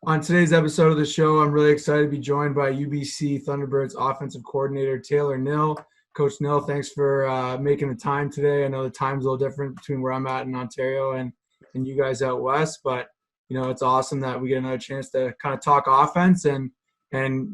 On today's episode of the show, I'm really excited to be joined by UBC Thunderbird's offensive coordinator, Taylor Nill. Coach Nill, thanks for making the time today. I know the time's a little different between where I'm at in Ontario and you guys out west, but it's awesome that we get another chance to kind of talk offense and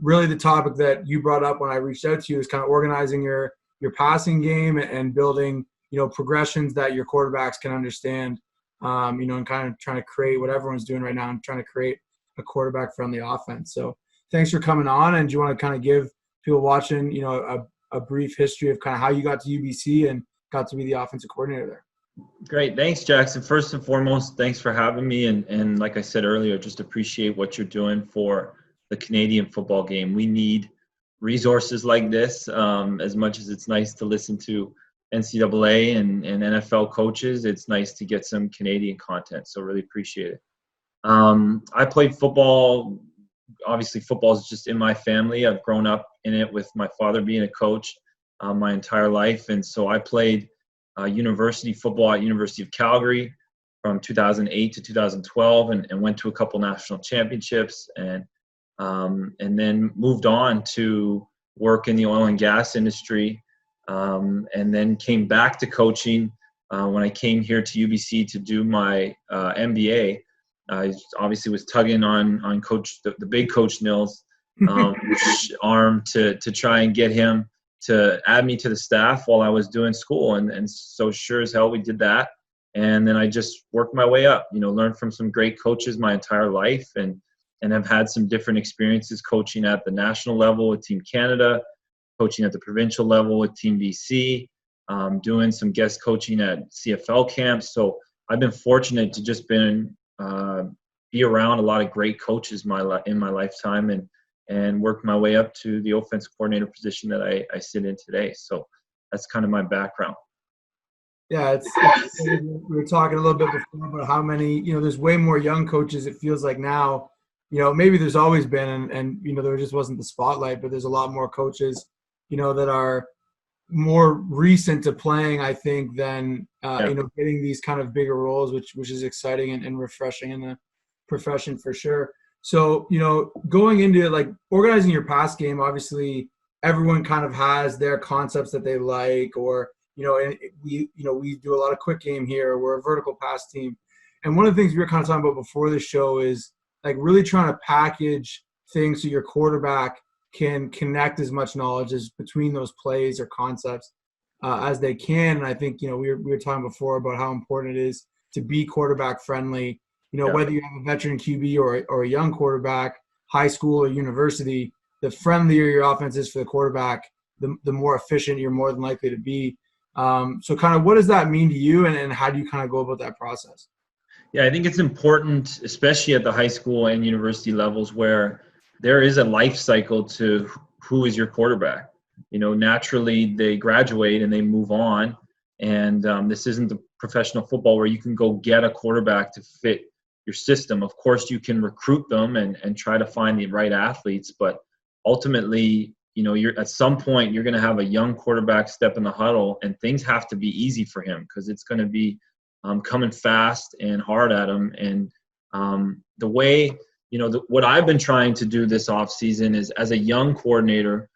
really the topic that you brought up when I reached out to you is kind of organizing your passing game and building progressions that your quarterbacks can understand. And kind of trying to create what everyone's doing right now and trying to create a quarterback-friendly offense. So thanks for coming on. And do you want to kind of give people watching, a brief history of kind of how you got to UBC and got to be the offensive coordinator there? Great. Thanks, Jackson. First and foremost, thanks for having me. And like I said earlier, just appreciate what you're doing for the Canadian football game. We need resources like this. As much as it's nice to listen to NCAA and NFL coaches, it's nice to get some Canadian content. So really appreciate it. I played football. Obviously, football is just in my family. I've grown up in it with my father being a coach my entire life. And so I played university football at University of Calgary from 2008 to 2012 and went to a couple national championships and then moved on to work in the oil and gas industry and then came back to coaching when I came here to UBC to do my MBA. I obviously was tugging on Coach, the big Coach Nill's arm to try and get him to add me to the staff while I was doing school. And so sure as hell we did that. And then I just worked my way up, learned from some great coaches my entire life and have had some different experiences coaching at the national level with Team Canada, coaching at the provincial level with Team BC, doing some guest coaching at CFL camps. So I've been fortunate to just be around a lot of great coaches in my lifetime and work my way up to the offensive coordinator position that I sit in today. So that's kind of my background. Yeah, we were talking a little bit before about how many, there's way more young coaches, it feels like now, maybe there's always been and there just wasn't the spotlight, but there's a lot more coaches, that are more recent to playing, I think, than getting these kind of bigger roles, which is exciting and refreshing in the profession for sure. So, going into it, like organizing your pass game, obviously everyone kind of has their concepts that they like, or, and we do a lot of quick game here. We're a vertical pass team. And one of the things we were kind of talking about before the show is like really trying to package things so your quarterback can connect as much knowledge as between those plays or concepts as they can. And I think, we were talking before about how important it is to be quarterback friendly, whether you have a veteran QB or a young quarterback, high school or university, the friendlier your offense is for the quarterback, the more efficient you're more than likely to be. So kind of what does that mean to you and how do you kind of go about that process? Yeah, I think it's important, especially at the high school and university levels where there is a life cycle to who is your quarterback. Naturally they graduate and they move on. And this isn't the professional football where you can go get a quarterback to fit your system. Of course, you can recruit them and try to find the right athletes. But ultimately, you're at some point, you're going to have a young quarterback step in the huddle and things have to be easy for him because it's going to be coming fast and hard at him. And the way – what I've been trying to do this offseason is as a young coordinator,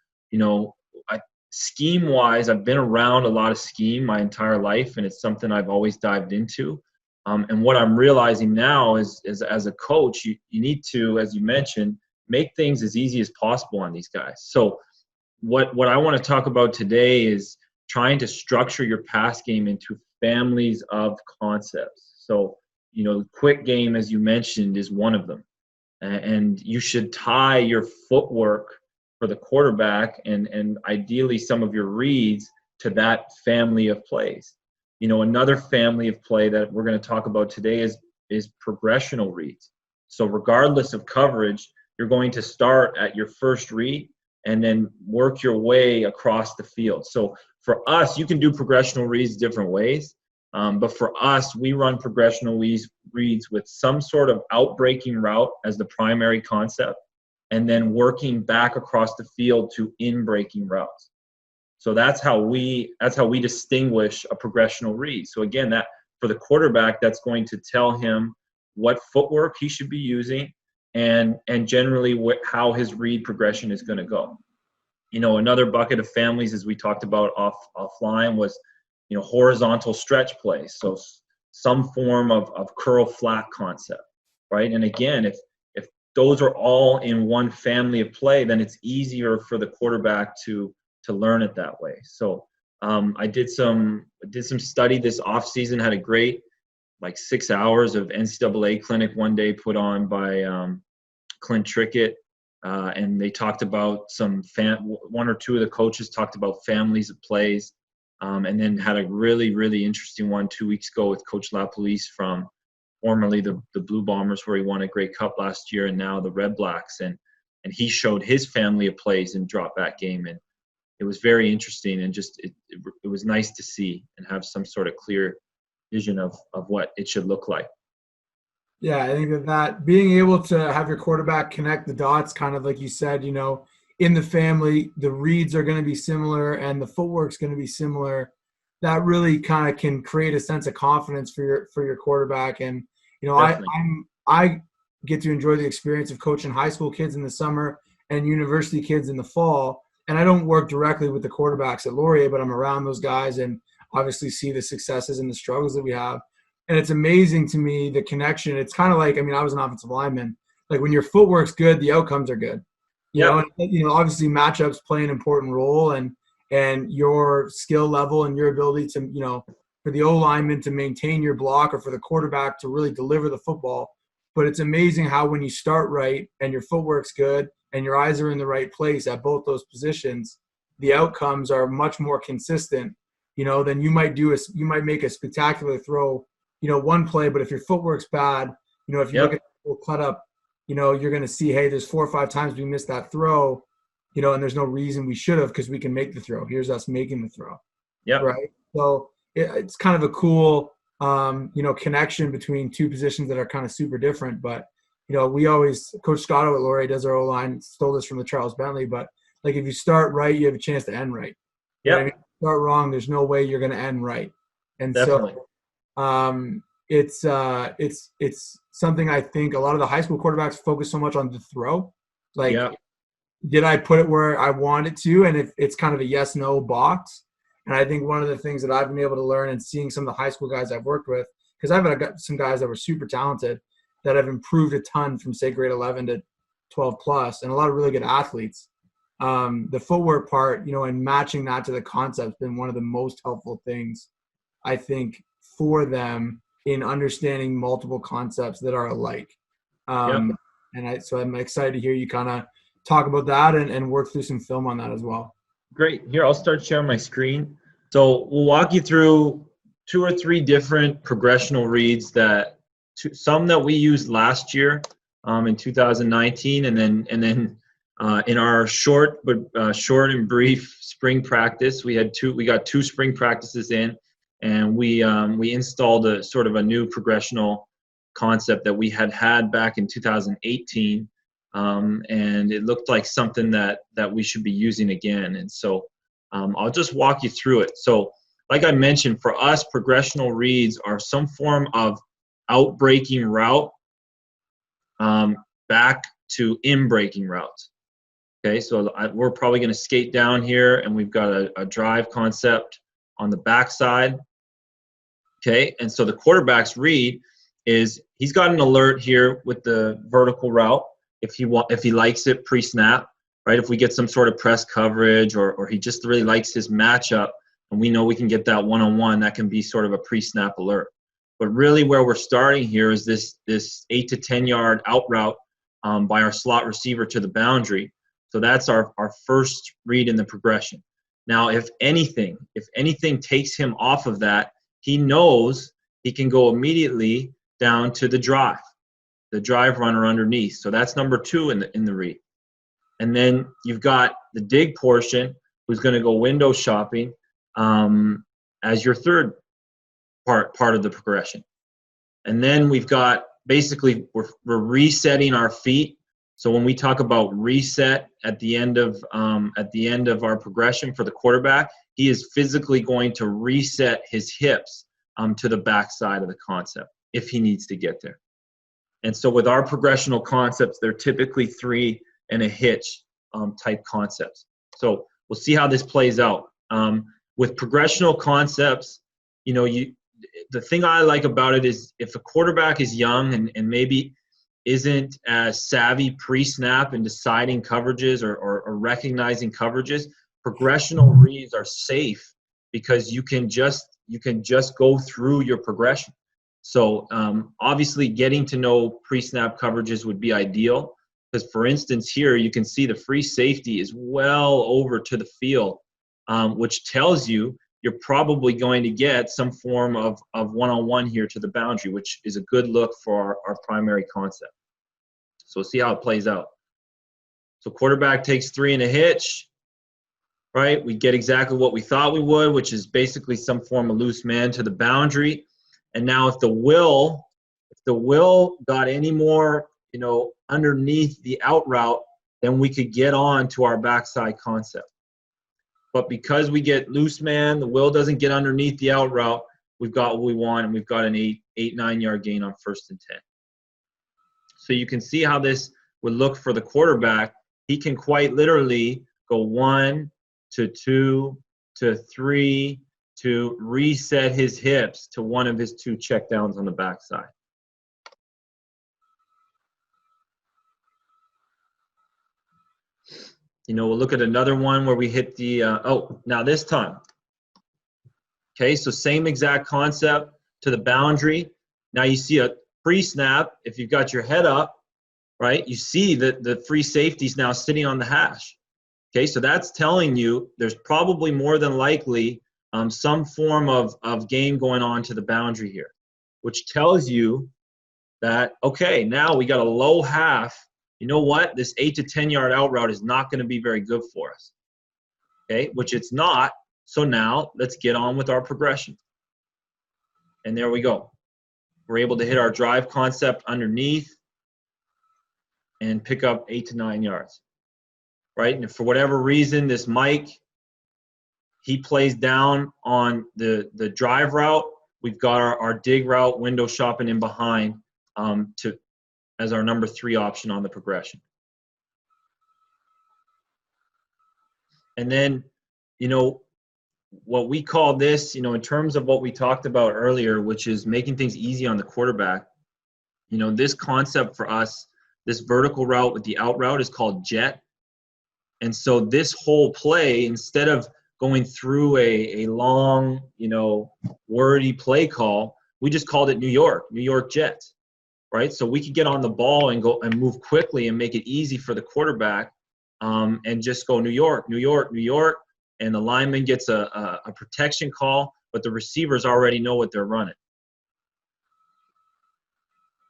scheme-wise, I've been around a lot of scheme my entire life, and it's something I've always dived into. And what I'm realizing now is as a coach, you need to, as you mentioned, make things as easy as possible on these guys. So what I want to talk about today is trying to structure your pass game into families of concepts. So, quick game, as you mentioned, is one of them. And you should tie your footwork for the quarterback and ideally some of your reads to that family of plays. Another family of play that we're going to talk about today is progressional reads. So regardless of coverage, you're going to start at your first read and then work your way across the field. So for us, you can do progressional reads different ways. But for us, we run progressional reads with some sort of outbreaking route as the primary concept, and then working back across the field to in-breaking routes. So that's how we distinguish a progressional read. So again, that for the quarterback, that's going to tell him what footwork he should be using, and generally how his read progression is going to go. Another bucket of families, as we talked about offline, was horizontal stretch plays, so some form of curl flat concept, right? And again, if those are all in one family of play, then it's easier for the quarterback to learn it that way. So I did some study this off season, had a great 6 hours of NCAA clinic one day put on by Clint Trickett, and they talked about one or two of the coaches talked about families of plays, and then had a really, really interesting one 2 weeks ago with Coach LaPolice from formerly the Blue Bombers, where he won a Grey Cup last year, and now the Red Blacks, and he showed his family of plays in drop back game, and it was very interesting, and just it was nice to see and have some sort of clear vision of what it should look like. Yeah, I think that being able to have your quarterback connect the dots, kind of like you said, in the family, the reads are going to be similar and the footwork's going to be similar. That really kind of can create a sense of confidence for your quarterback. And I get to enjoy the experience of coaching high school kids in the summer and university kids in the fall. And I don't work directly with the quarterbacks at Laurier, but I'm around those guys and obviously see the successes and the struggles that we have. And it's amazing to me, the connection. It's kind of like, I was an offensive lineman. Like when your footwork's good, the outcomes are good. You know, obviously matchups play an important role, and your skill level and your ability to, for the O-lineman to maintain your block or for the quarterback to really deliver the football. But it's amazing how when you start right and your footwork's good and your eyes are in the right place at both those positions, the outcomes are much more consistent, than you might make a spectacular throw, one play, but if your footwork's bad, if you look at the cut up, you're going to see, hey, there's 4 or 5 times we missed that throw, and there's no reason we should have because we can make the throw. Here's us making the throw. Yeah. Right. So it's kind of a cool, connection between two positions that are kind of super different. But, we always, Coach Scotto at Laurier does our O-line, stole this from the Charles Bentley, but if you start right, you have a chance to end right. Yeah. If you start wrong, there's no way you're going to end right. And definitely. It's something I think a lot of the high school quarterbacks focus so much on the throw. Did I put it where I want it to? And if it's kind of a yes, no box. And I think one of the things that I've been able to learn and seeing some of the high school guys I've worked with, because I've got some guys that were super talented that have improved a ton from say grade 11 to 12 plus, and a lot of really good athletes. The footwork part, and matching that to the concept has been one of the most helpful things, I think, for them in understanding multiple concepts that are alike. So I'm excited to hear you kind of talk about that and work through some film on that as well. Great. Here, I'll start sharing my screen. So we'll walk you through 2 or 3 different progressional reads some that we used last year in 2019, and then in our short and brief spring practice, we got 2 spring practices in, and we installed a sort of a new progressional concept that we had back in 2018, and it looked like something that we should be using again. And so I'll just walk you through it. So like I mentioned, for us, progressional reads are some form of out-breaking route back to in-breaking routes. Okay, so we're probably going to skate down here, and we've got a drive concept on the backside. Okay, and so the quarterback's read is he's got an alert here with the vertical route if he likes it pre-snap, right? If we get some sort of press coverage or he just really likes his matchup and we know we can get that one-on-one, that can be sort of a pre-snap alert. But really where we're starting here is this 8 to 10 yard out route by our slot receiver to the boundary. So that's our first read in the progression. Now, if anything takes him off of that, he knows he can go immediately down to the drive runner underneath. So that's number 2 in the read. And then you've got the dig portion, who's going to go window shopping as your third part of the progression. And then we've got basically we're resetting our feet. So when we talk about reset at the end of our progression for the quarterback, he is physically going to reset his hips to the backside of the concept if he needs to get there. And so with our progressional concepts, they're typically 3 and a hitch type concepts. So we'll see how this plays out. With progressional concepts, the thing I like about it is if a quarterback is young and maybe isn't as savvy pre-snap in deciding coverages or recognizing coverages, progressional reads are safe because you can just go through your progression. So obviously getting to know pre-snap coverages would be ideal because, for instance, here you can see the free safety is well over to the field, which tells you you're probably going to get some form of one-on-one here to the boundary, which is a good look for our primary concept. So we'll see how it plays out. So quarterback takes 3 and a hitch, right? We get exactly what we thought we would, which is basically some form of loose man to the boundary. And now if the will got any more, underneath the out route, then we could get on to our backside concept. But because we get loose man, the will doesn't get underneath the out route, we've got what we want, and we've got an 9-yard gain on 1st and 10. So you can see how this would look for the quarterback. He can quite literally go 1 to 2 to 3 to reset his hips to one of his 2 checkdowns on the backside. We'll look at another one where we hit the now this time. Okay, so same exact concept to the boundary. Now you see a pre-snap. If you've got your head up, right, you see that the free safety is now sitting on the hash. Okay, so that's telling you there's probably more than likely some form of game going on to the boundary here, which tells you that, okay, now we got a low half. You know what? This 8 to 10-yard out route is not going to be very good for us. Okay, which it's not. So now let's get on with our progression. And there we go. We're able to hit our drive concept underneath and pick up 8 to 9 yards. Right? And if for whatever reason this Mike, he plays down on the drive route, we've got our dig route, window shopping in behind as our number 3 option on the progression. And then, what we call this, in terms of what we talked about earlier, which is making things easy on the quarterback, this concept for us, this vertical route with the out route is called jet. And so this whole play, instead of going through a long, wordy play call, we just called it New York Jets, right? So we could get on the ball and go and move quickly and make it easy for the quarterback and just go New York, and the lineman gets a protection call, but the receivers already know what they're running.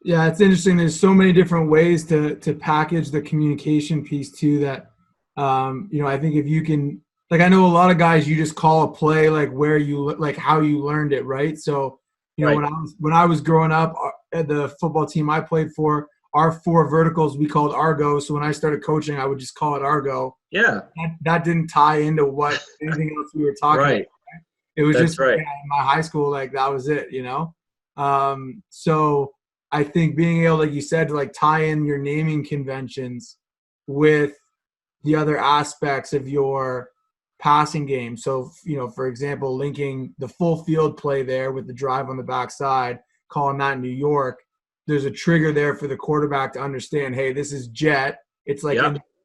Yeah, it's interesting. There's so many different ways to package the communication piece too that, I think if you can, I know a lot of guys, you just call a play how you learned it, right? So, right. when I was growing up, at the football team I played for, our 4 verticals we called Argo. So when I started coaching, I would just call it Argo. Yeah. That didn't tie into what anything else we were talking about. It was That's just right. in my high school, that was it, So I think being able, like you said, to tie in your naming conventions with the other aspects of your passing game. So, for example, linking the full field play there with the drive on the backside, calling that New York, there's a trigger there for the quarterback to understand, hey, this is jet. It's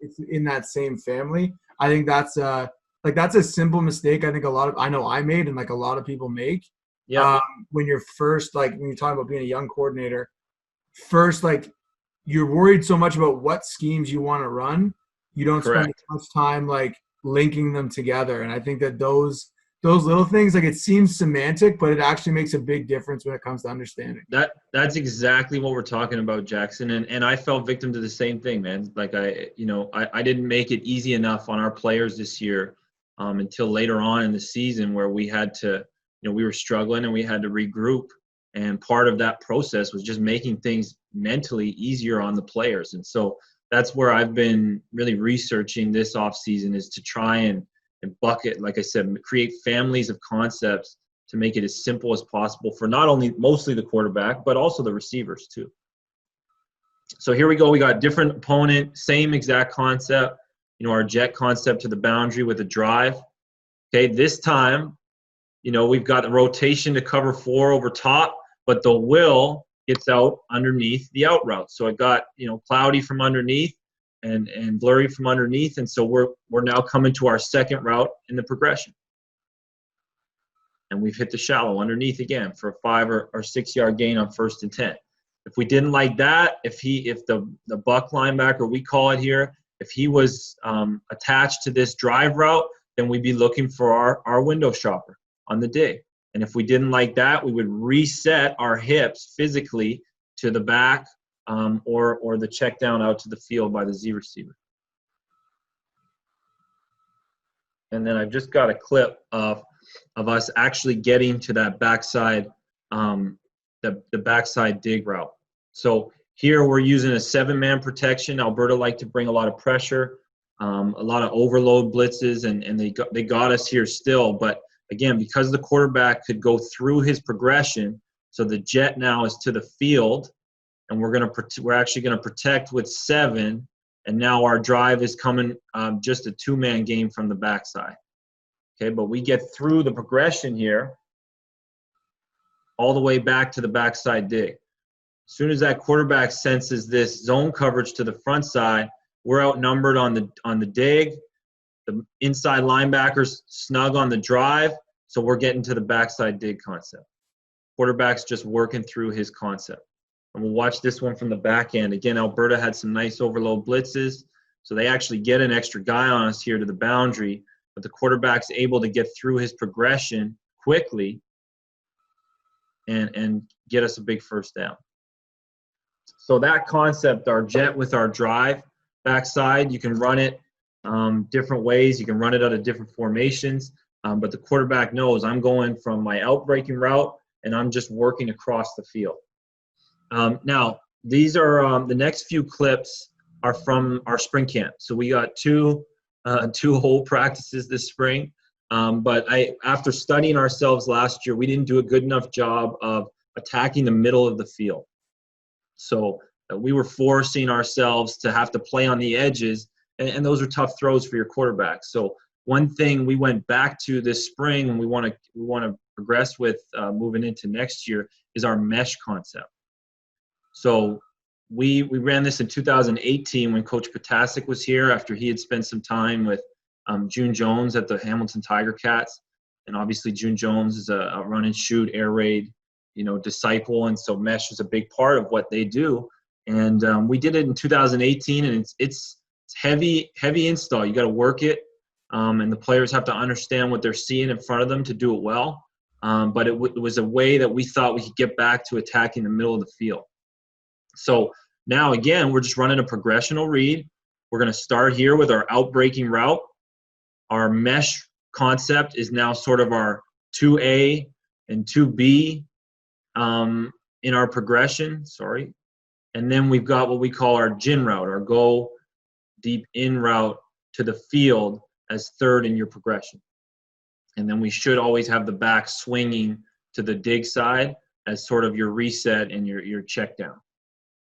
it's in that same family. I think that's a simple mistake. I think I know I made and a lot of people make. Yeah. When you're first, when you're talking about being a young coordinator, first, you're worried so much about what schemes you want to run. You don't spend as much time linking them together. And I think that those little things, it seems semantic, but it actually makes a big difference when it comes to understanding. That's exactly what we're talking about, Jackson. And I fell victim to the same thing, man. I didn't make it easy enough on our players this year until later on in the season where we had to, we were struggling and we had to regroup. And part of that process was just making things mentally easier on the players. And so that's where I've been really researching this off season, is to try and bucket, like I said, create families of concepts to make it as simple as possible for not only mostly the quarterback, but also the receivers too. So here we go. We got different opponent, same exact concept. Our jet concept to the boundary with a drive. Okay, this time, we've got the rotation to cover 4 over top, but the will gets out underneath the out route. So it got, cloudy from underneath and blurry from underneath. And so we're now coming to our second route in the progression. And we've hit the shallow underneath again for a 5 or 6 yard gain on 1st and 10. If we didn't like that, if the buck linebacker, we call it here, if he was attached to this drive route, then we'd be looking for our window shopper on the dig. And if we didn't like that, we would reset our hips physically to the back or the check down out to the field by the Z receiver. And then I've just got a clip of us actually getting to that backside, the backside dig route. So here we're using a 7-man protection. Alberta like to bring a lot of pressure, a lot of overload blitzes, and they got us here still. But again, because the quarterback could go through his progression, so the jet now is to the field, and we're actually gonna protect with 7, and now our drive is coming just a 2-man game from the backside. Okay, but we get through the progression here all the way back to the backside dig. As soon as that quarterback senses this zone coverage to the front side, we're outnumbered on the dig. The inside linebackers snug on the drive, so we're getting to the backside dig concept. Quarterback's just working through his concept. And we'll watch this one from the back end. Again, Alberta had some nice overload blitzes, so they actually get an extra guy on us here to the boundary, but the quarterback's able to get through his progression quickly and get us a big first down. So that concept, our jet with our drive backside, you can run it different ways. You can run it out of different formations, but the quarterback knows I'm going from my out-breaking route and I'm just working across the field. Now, these are the next few clips are from our spring camp. So we got two whole practices this spring. But after studying ourselves last year, we didn't do a good enough job of attacking the middle of the field. So we were forcing ourselves to have to play on the edges, and those are tough throws for your quarterback. So one thing we went back to this spring, and we want to progress with moving into next year, is our mesh concept. So we ran this in 2018 when Coach Potasic was here after he had spent some time with June Jones at the Hamilton Tiger Cats. And obviously June Jones is a run and shoot, air raid, disciple. And so mesh is a big part of what they do. And we did it in 2018, and it's heavy install. You got to work it. And the players have to understand what they're seeing in front of them to do it well. But it was a way that we thought we could get back to attacking the middle of the field. So now, again, we're just running a progressional read. We're going to start here with our out-breaking route. Our mesh concept is now sort of our 2A and 2B in our progression, And then we've got what we call our gin route, our go deep in route to the field as 3rd in your progression. And then we should always have the back swinging to the dig side as sort of your reset and your check down.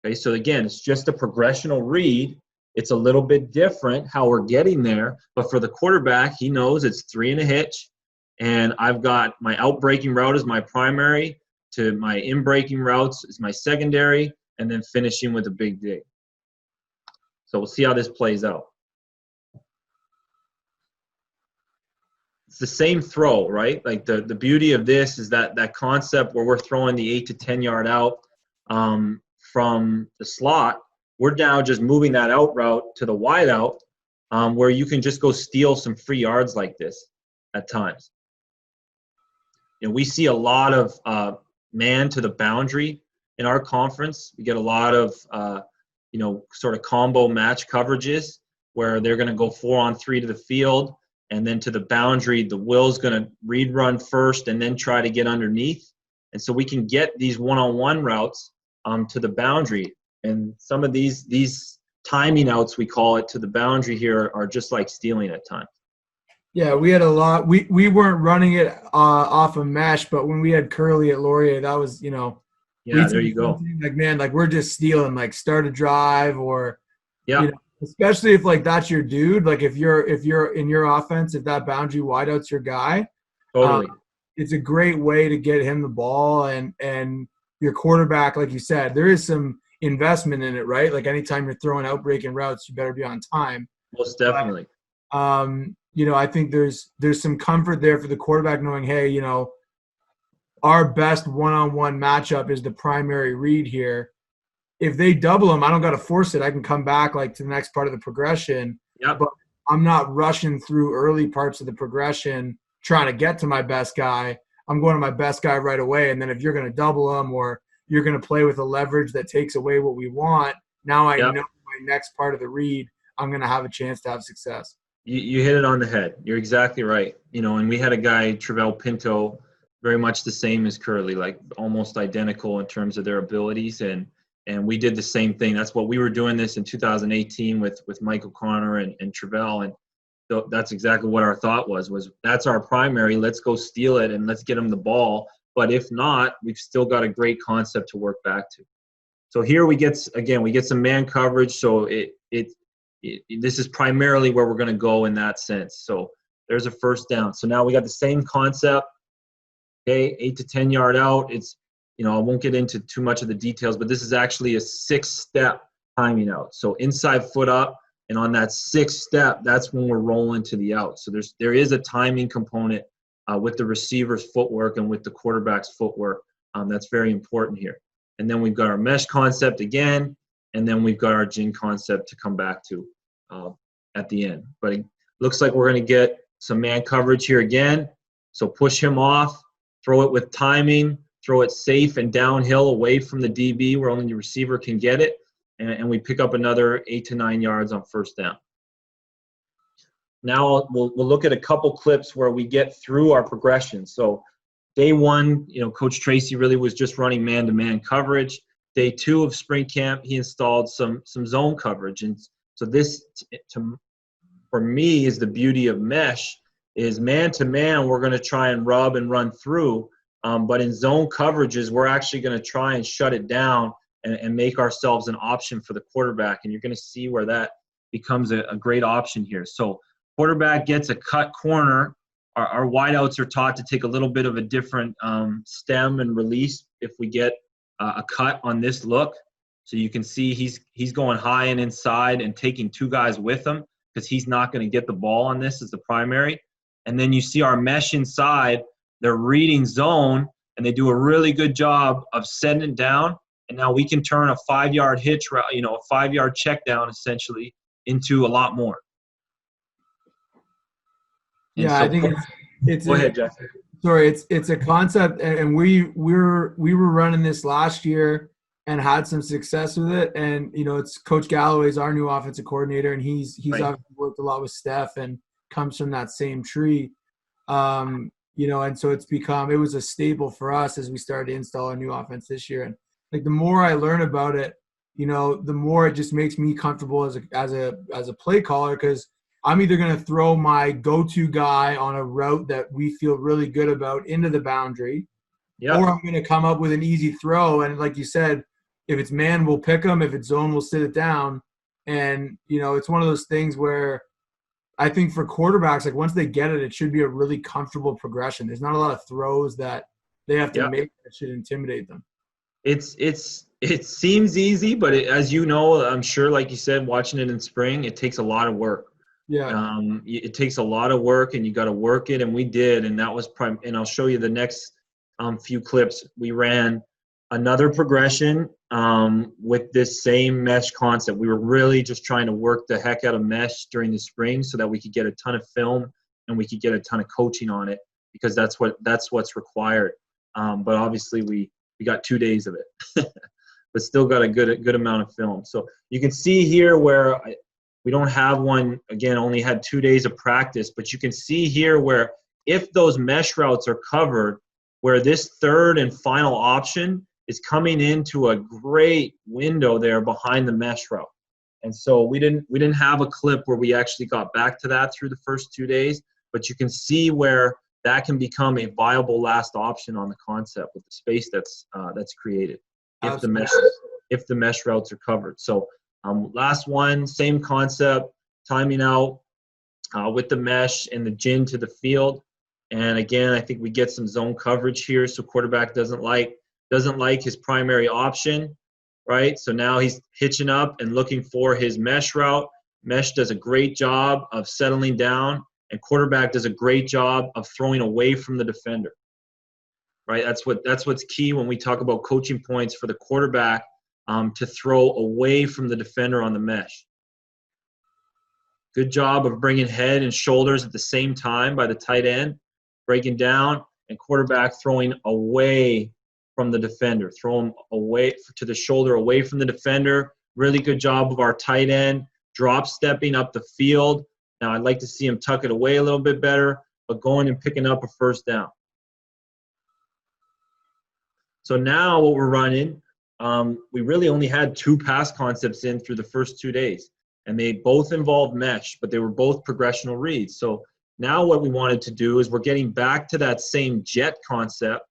Okay, so again, it's just a progressional read. It's a little bit different how we're getting there, but for the quarterback, he knows it's 3 and a hitch, and I've got my out-breaking route as my primary, to my in-breaking routes is my secondary, and then finishing with a big dig. So we'll see how this plays out. It's the same throw, right? Like the beauty of this is that concept where we're throwing the 8 to 10 yard out from the slot, we're now just moving that out route to the wide out where you can just go steal some free yards like this at times. We see a lot of man to the boundary in our conference. We get a lot of, sort of combo match coverages where they're going to go 4-on-3 to the field, and then to the boundary, the will's going to read run first and then try to get underneath. And so we can get these one-on-one routes to the boundary. And some of these timing outs, we call it, to the boundary here are just like stealing at times. Yeah, we had a lot. We weren't running it off of mesh, but when we had Curly at Laurier, that was, Yeah, there you go. Like, man, like we're just stealing, like start a drive, or Yeah, especially if like that's your dude. Like if you're in your offense, if that boundary wideout's your guy, totally. it's a great way to get him the ball, and your quarterback, like you said, there is some investment in it, right? Like anytime you're throwing out breaking routes, you better be on time. Most definitely. I think there's some comfort there for the quarterback knowing, hey, our best one-on-one matchup is the primary read here. If they double him, I don't got to force it. I can come back like to the next part of the progression. Yep. But I'm not rushing through early parts of the progression trying to get to my best guy. I'm going to my best guy right away. And then if you're going to double him, or you're going to play with a leverage that takes away what we want, now I Yep. know my next part of the read, I'm going to have a chance to have success. You hit it on the head. You're exactly right. And we had a guy, Travell Pinto, very much the same as Curly, like almost identical in terms of their abilities. And we did the same thing. That's what we were doing this in 2018 with Mike O'Connor and Travell. And so that's exactly what our thought was that's our primary. Let's go steal it and let's get him the ball. But if not, we've still got a great concept to work back to. So here we get some man coverage. So this is primarily where we're going to go in that sense. So there's a first down. So now we got the same concept. Okay, 8 to 10 yard out. It's, I won't get into too much of the details, but this is actually a 6-step timing out. So inside foot up, and on that 6th step, that's when we're rolling to the out. So there is a timing component with the receiver's footwork and with the quarterback's footwork. That's very important here. And then we've got our mesh concept again, and then we've got our gin concept to come back to at the end. But it looks like we're going to get some man coverage here again. So push him off, throw it with timing, throw it safe and downhill away from the DB where only the receiver can get it, and we pick up another 8 to 9 yards on first down. Now we'll look at a couple clips where we get through our progression. So day one, Coach Tracy really was just running man-to-man coverage. Day 2 of spring camp, he installed some zone coverage. And so this, for me, is the beauty of mesh, is man-to-man, we're going to try and rub and run through. But in zone coverages, we're actually going to try and shut it down and make ourselves an option for the quarterback. And you're going to see where that becomes a great option here. So quarterback gets a cut corner. Our wideouts are taught to take a little bit of a different stem and release if we get a cut on this look. So you can see he's going high and inside and taking 2 guys with him because he's not going to get the ball on this as the primary. And then you see our mesh inside. They're reading zone, and they do a really good job of setting it down. And now we can turn a 5-yard hitch route, a 5-yard check down essentially into a lot more. Yeah, I think it's go ahead, Jeff. Sorry, it's a concept, and we were running this last year and had some success with it. And it's Coach Galloway's our new offensive coordinator, and he's Right. obviously worked a lot with Steph and comes from that same tree. And so it was a staple for us as we started to install our new offense this year. And like the more I learn about it, the more it just makes me comfortable as a play caller, because I'm either going to throw my go-to guy on a route that we feel really good about into the boundary, Yep. or I'm going to come up with an easy throw. And like you said, if it's man, we'll pick them. If it's zone, we'll sit it down. And, it's one of those things where I think for quarterbacks, like once they get it, it should be a really comfortable progression. There's not a lot of throws that they have to make that should intimidate them. It seems easy, but as I'm sure, like you said, watching it in spring, it takes a lot of work. Yeah. It takes a lot of work, and you got to work it, and we did, and that was and I'll show you the next few clips. We ran another progression with this same mesh concept. We were really just trying to work the heck out of mesh during the spring so that we could get a ton of film and we could get a ton of coaching on it, because that's what's required. But obviously we got 2 days of it, but still got a good amount of film. So you can see here where we don't have one, again, only had 2 days of practice, but you can see here where if those mesh routes are covered, where this third and final option is coming into a great window there behind the mesh route. And so we didn't have a clip where we actually got back to that through the first 2 days, but you can see where that can become a viable last option on the concept with the space that's created. if the Absolutely. mesh routes are covered. So last one, same concept, timing out with the mesh and the gin to the field. And again, I think we get some zone coverage here. So quarterback doesn't like his primary option, right? So now he's hitching up and looking for his mesh route. Mesh does a great job of settling down, and quarterback does a great job of throwing away from the defender, right? That's what's key when we talk about coaching points for the quarterback, to throw away from the defender on the mesh. Good job of bringing head and shoulders at the same time by the tight end, breaking down, and quarterback throwing away from the defender. Throw him away to the shoulder, away from the defender. Really good job of our tight end drop stepping up the field. Now I'd like to see him tuck it away a little bit better, but going and picking up a first down. So now what we're running, we really only had 2 pass concepts in through the first 2 days. And they both involved mesh, but they were both progressional reads. So now what we wanted to do is we're getting back to that same jet concept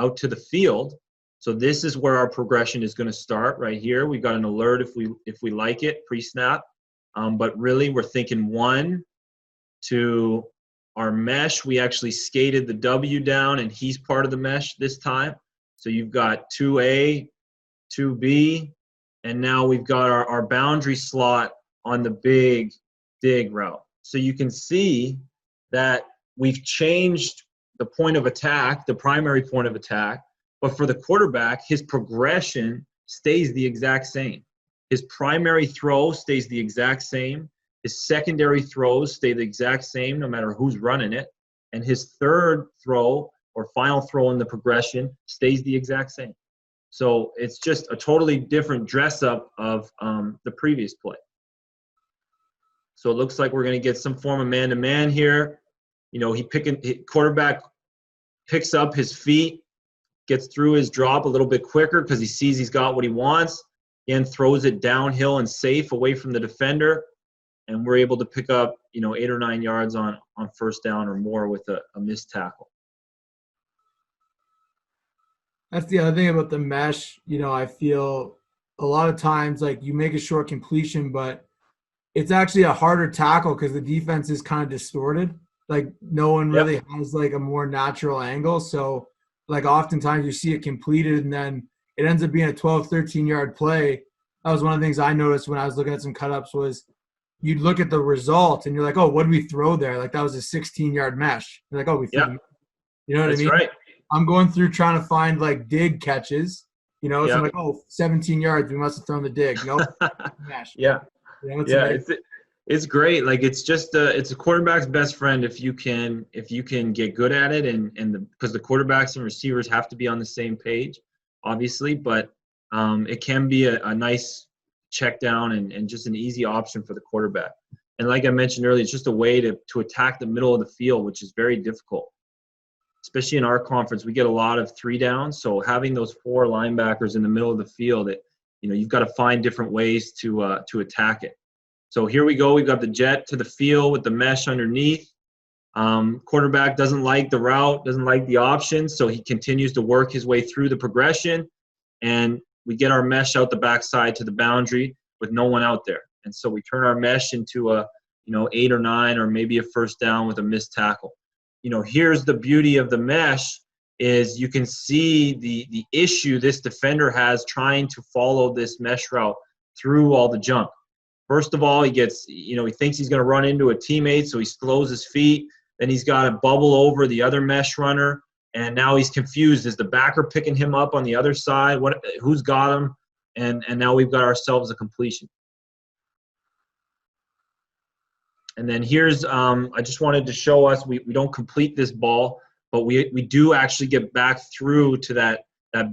out to the field. So this is where our progression is going to start right here. We've got an alert if we like it, pre-snap. But really we're thinking 1 to our mesh. We actually skated the W down, and he's part of the mesh this time. So you've got 2A, 2B, and now we've got our boundary slot on the big dig route. So you can see that we've changed the point of attack, the primary point of attack, but for the quarterback, his progression stays the exact same. His primary throw stays the exact same. His secondary throws stay the exact same no matter who's running it. And his third throw or final throw in the progression stays the exact same. So it's just a totally different dress up of the previous play. So it looks like we're going to get some form of man-to-man here. You know, quarterback picks up his feet, gets through his drop a little bit quicker because he sees he's got what he wants, and throws it downhill and safe away from the defender. And we're able to pick up, 8 or 9 yards on first down or more with a missed tackle. That's the other thing about the mesh. I feel a lot of times like you make a short completion, but it's actually a harder tackle because the defense is kind of distorted. Like no one really has like a more natural angle. So like oftentimes you see it completed and then it ends up being a 12, 13-yard play. That was one of the things I noticed when I was looking at some cut-ups was you'd look at the result and you're like, oh, what did we throw there? Like that was a 16-yard mesh. You're like, oh, we threw. You know what I mean? That's right. I'm going through trying to find like dig catches, so I'm like, oh, 17 yards. We must have thrown the dig. Nope. Mesh. It's great. Like it's just it's a quarterback's best friend if you can get good at it, and because the quarterbacks and receivers have to be on the same page, obviously, but it can be a nice check down and just an easy option for the quarterback. And like I mentioned earlier, it's just a way to attack the middle of the field, which is very difficult. Especially in our conference, we get a lot of 3 downs. So having those 4 linebackers in the middle of the field, you've got to find different ways to attack it. So here we go. We've got the jet to the field with the mesh underneath. Quarterback doesn't like the route, doesn't like the options, so he continues to work his way through the progression. And we get our mesh out the backside to the boundary with no one out there. And so we turn our mesh into a 8 or 9 or maybe a first down with a missed tackle. Here's the beauty of the mesh is you can see the issue this defender has trying to follow this mesh route through all the junk. First of all, he gets, he thinks he's going to run into a teammate, so he slows his feet. Then he's got to bubble over the other mesh runner, and now he's confused. Is the backer picking him up on the other side? Who's got him? And now we've got ourselves a completion. And then here's, I just wanted to show us, we don't complete this ball, but we do actually get back through to that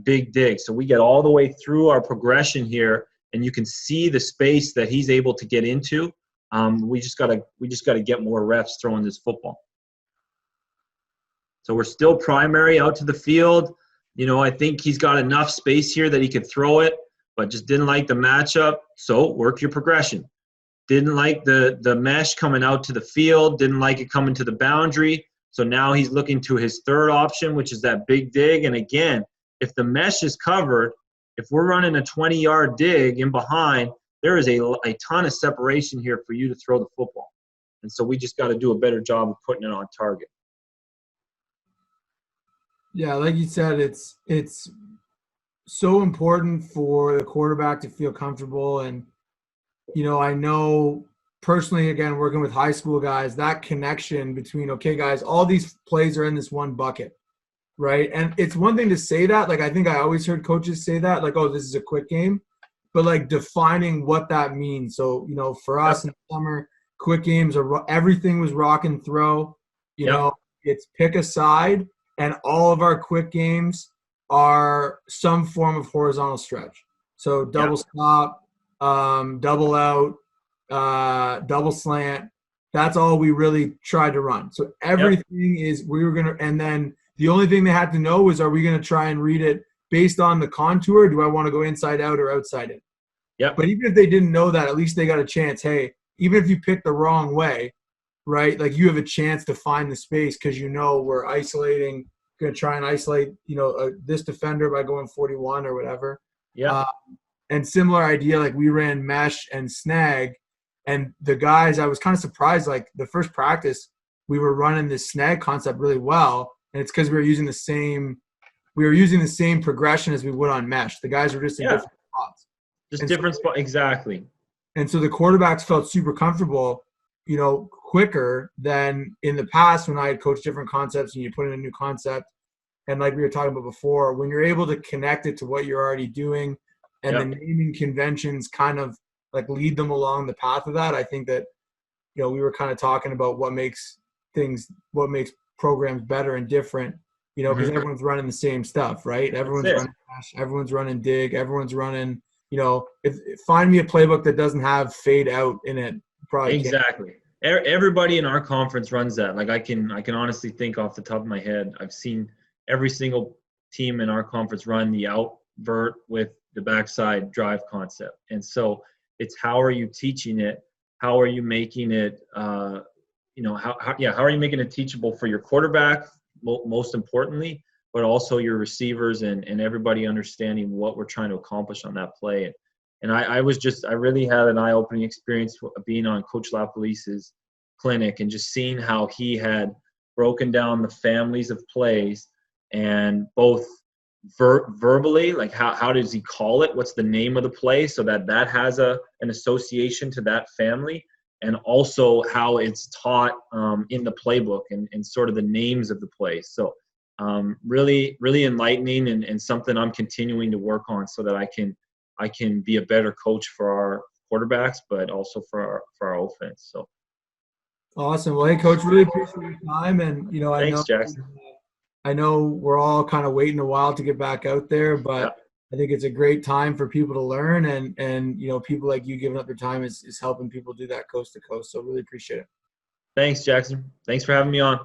big dig. So we get all the way through our progression here, and you can see the space that he's able to get into. We just gotta get more reps throwing this football. So we're still primary out to the field. I think he's got enough space here that he could throw it, but just didn't like the matchup. So work your progression. Didn't like the mesh coming out to the field, didn't like it coming to the boundary. So now he's looking to his third option, which is that big dig. And again, if the mesh is covered, If we're running a 20-yard dig in behind, there is a ton of separation here for you to throw the football. And so we just got to do a better job of putting it on target. Yeah, like you said, it's so important for the quarterback to feel comfortable. And, I know personally, again, working with high school guys, that connection between, okay, guys, all these plays are in this one bucket, right? And it's one thing to say that. Like, I think I always heard coaches say that, like, oh, this is a quick game. But, like, defining what that means. So, for us in the summer, quick games, everything was rock and throw. It's pick a side, and all of our quick games are some form of horizontal stretch. So double stop, double out, double slant. That's all we really tried to run. So everything is we were going to – and then the only thing they had to know was, are we going to try and read it based on the contour? Do I want to go inside out or outside in? Yep. But even if they didn't know that, at least they got a chance. Hey, even if you pick the wrong way, right, like you have a chance to find the space because we're isolating, going to try and isolate, this defender by going 41 or whatever. Yeah. And similar idea, like we ran mesh and snag, and the guys, I was kind of surprised, like the first practice, we were running this snag concept really well, and it's because we were using the same progression as we would on mesh. The guys were just in different spots. Just different spots, exactly. And so the quarterbacks felt super comfortable, quicker than in the past when I had coached different concepts and you put in a new concept. And like we were talking about before, when you're able to connect it to what you're already doing and the naming conventions kind of like lead them along the path of that, I think that, we were kind of talking about what makes programs better and different, because everyone's running the same stuff, right? Everyone's running hash, everyone's running dig, everyone's running, find me a playbook that doesn't have fade out in it. Probably exactly. Everybody in our conference runs that. Like I can honestly think off the top of my head, I've seen every single team in our conference run the outvert with the backside drive concept. And so it's how are you teaching it? How are you making it, how are you making it teachable for your quarterback, most importantly, but also your receivers and everybody understanding what we're trying to accomplish on that play. And I really had an eye-opening experience being on Coach LaPolice's clinic and just seeing how he had broken down the families of plays and both verbally, like how does he call it? What's the name of the play so that has an association to that family, and also how it's taught in the playbook and sort of the names of the plays. So really, really enlightening and something I'm continuing to work on so that I can be a better coach for our quarterbacks, but also for our offense. So awesome. Well, hey, Coach, really appreciate your time, and thanks, Jackson. I know we're all kind of waiting a while to get back out there, but I think it's a great time for people to learn, and people like you giving up their time is helping people do that coast to coast. So really appreciate it. Thanks, Jackson. Thanks for having me on.